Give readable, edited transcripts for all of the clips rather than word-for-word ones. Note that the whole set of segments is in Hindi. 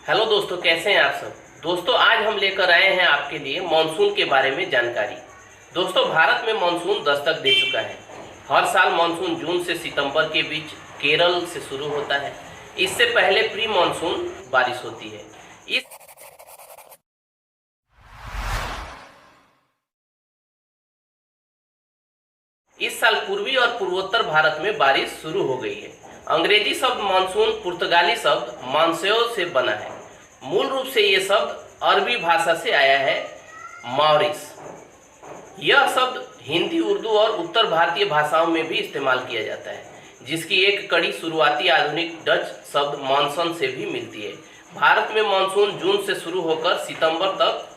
हेलो दोस्तों, कैसे हैं आप सब। दोस्तों आज हम लेकर आए हैं आपके लिए मानसून के बारे में जानकारी। दोस्तों भारत में मानसून दस्तक दे चुका है। हर साल मानसून जून से सितंबर के बीच केरल से शुरू होता है। इससे पहले प्री मानसून बारिश होती है। इस साल पूर्वी और पूर्वोत्तर भारत में बारिश शुरू हो गई है। अंग्रेजी शब्द मानसून पुर्तगाली शब्द मानसेओ से बना है। मूल रूप से ये शब्द अरबी भाषा से आया है, मॉरिस। यह शब्द हिंदी, उर्दू और उत्तर भारतीय भाषाओं में भी इस्तेमाल किया जाता है, जिसकी एक कड़ी शुरुआती आधुनिक डच शब्द मॉनसन से भी मिलती है। भारत में मानसून जून से शुरू होकर सितंबर तक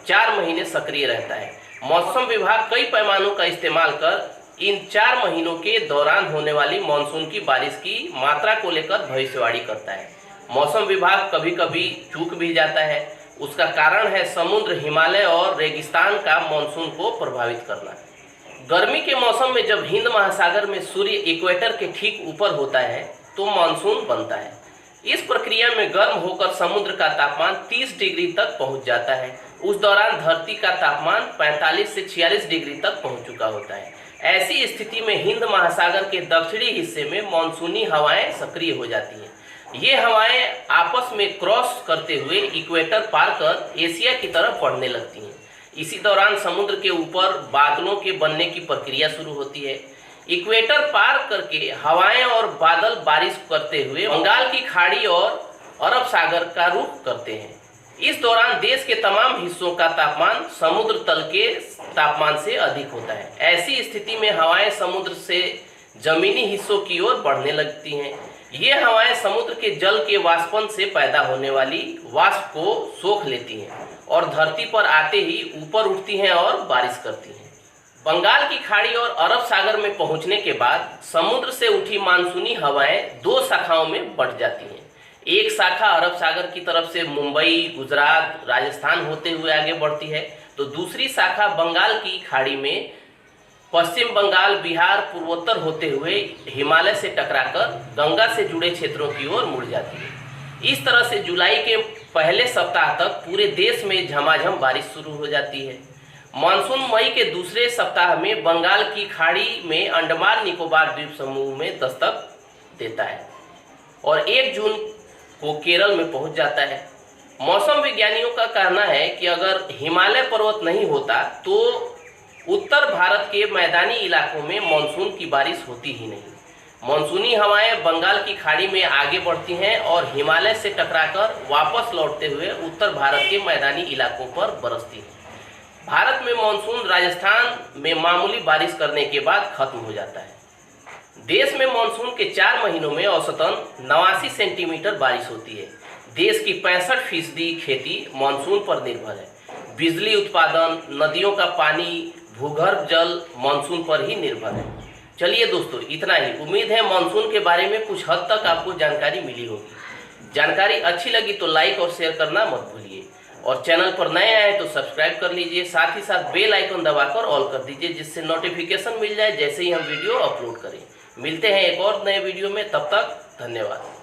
4 महीने सक्रिय रहता है। मौसम विभाग कई पैमानों का इस्तेमाल कर इन 4 महीनों के दौरान होने वाली मानसून की बारिश की मात्रा को लेकर भविष्यवाणी करता है। मौसम विभाग कभी कभी चूक भी जाता है। उसका कारण है समुद्र, हिमालय और रेगिस्तान का मानसून को प्रभावित करना। गर्मी के मौसम में जब हिंद महासागर में सूर्य इक्वेटर के ठीक ऊपर होता है तो मानसून बनता है। इस प्रक्रिया में गर्म होकर समुद्र का तापमान 30 डिग्री तक पहुंच जाता है। उस दौरान धरती का तापमान 45 से 46 डिग्री तक पहुंच चुका होता है। ऐसी स्थिति में हिंद महासागर के दक्षिणी हिस्से में मानसूनी हवाएं सक्रिय हो जाती हैं। ये हवाएं आपस में क्रॉस करते हुए इक्वेटर पार कर एशिया की तरफ बढ़ने लगती हैं। इसी दौरान समुद्र के ऊपर बादलों के बनने की प्रक्रिया शुरू होती है। इक्वेटर पार करके हवाएं और बादल बारिश करते हुए बंगाल की खाड़ी और अरब सागर का रुख करते हैं। इस दौरान देश के तमाम हिस्सों का तापमान समुद्र तल के तापमान से अधिक होता है। ऐसी स्थिति में हवाएं समुद्र से जमीनी हिस्सों की ओर बढ़ने लगती हैं। ये हवाएं समुद्र के जल के वाष्पन से पैदा होने वाली वाष्प को सोख लेती हैं और धरती पर आते ही ऊपर उठती हैं और बारिश करती हैं। बंगाल की खाड़ी और अरब सागर में पहुंचने के बाद समुद्र से उठी मानसूनी हवाएं 2 शाखाओं में बढ़ जाती हैं। एक शाखा अरब सागर की तरफ से मुंबई, गुजरात, राजस्थान होते हुए आगे बढ़ती है, तो दूसरी शाखा बंगाल की खाड़ी में पश्चिम बंगाल, बिहार, पूर्वोत्तर होते हुए हिमालय से टकराकर गंगा से जुड़े क्षेत्रों की ओर मुड़ जाती है। इस तरह से जुलाई के पहले सप्ताह तक पूरे देश में झमाझम बारिश शुरू हो जाती है। मानसून मई के दूसरे सप्ताह में बंगाल की खाड़ी में अंडमान निकोबार द्वीप समूह में दस्तक देता है और 1 जून को केरल में पहुंच जाता है। मौसम विज्ञानियों का कहना है कि अगर हिमालय पर्वत नहीं होता तो उत्तर भारत के मैदानी इलाकों में मानसून की बारिश होती ही नहीं। मानसूनी हवाएं बंगाल की खाड़ी में आगे बढ़ती हैं और हिमालय से टकराकर वापस लौटते हुए उत्तर भारत के मैदानी इलाकों पर बरसती हैं। भारत में मानसून राजस्थान में मामूली बारिश करने के बाद खत्म हो जाता है। देश में मानसून के 4 महीनों में औसतन 89 सेंटीमीटर बारिश होती है। देश की 65% खेती मानसून पर निर्भर है। बिजली उत्पादन, नदियों का पानी, भूगर्भ जल मानसून पर ही निर्भर है। चलिए दोस्तों, इतना ही। उम्मीद है मानसून के बारे में कुछ हद तक आपको जानकारी मिली होगी। जानकारी अच्छी लगी तो लाइक और शेयर करना मत भूलिए और चैनल पर नए आए तो सब्सक्राइब कर लीजिए। साथ ही साथ बेल आइकन दबाकर ऑल कर दीजिए, जिससे नोटिफिकेशन मिल जाए जैसे ही हम वीडियो अपलोड करें। मिलते हैं एक और नए वीडियो में, तब तक धन्यवाद।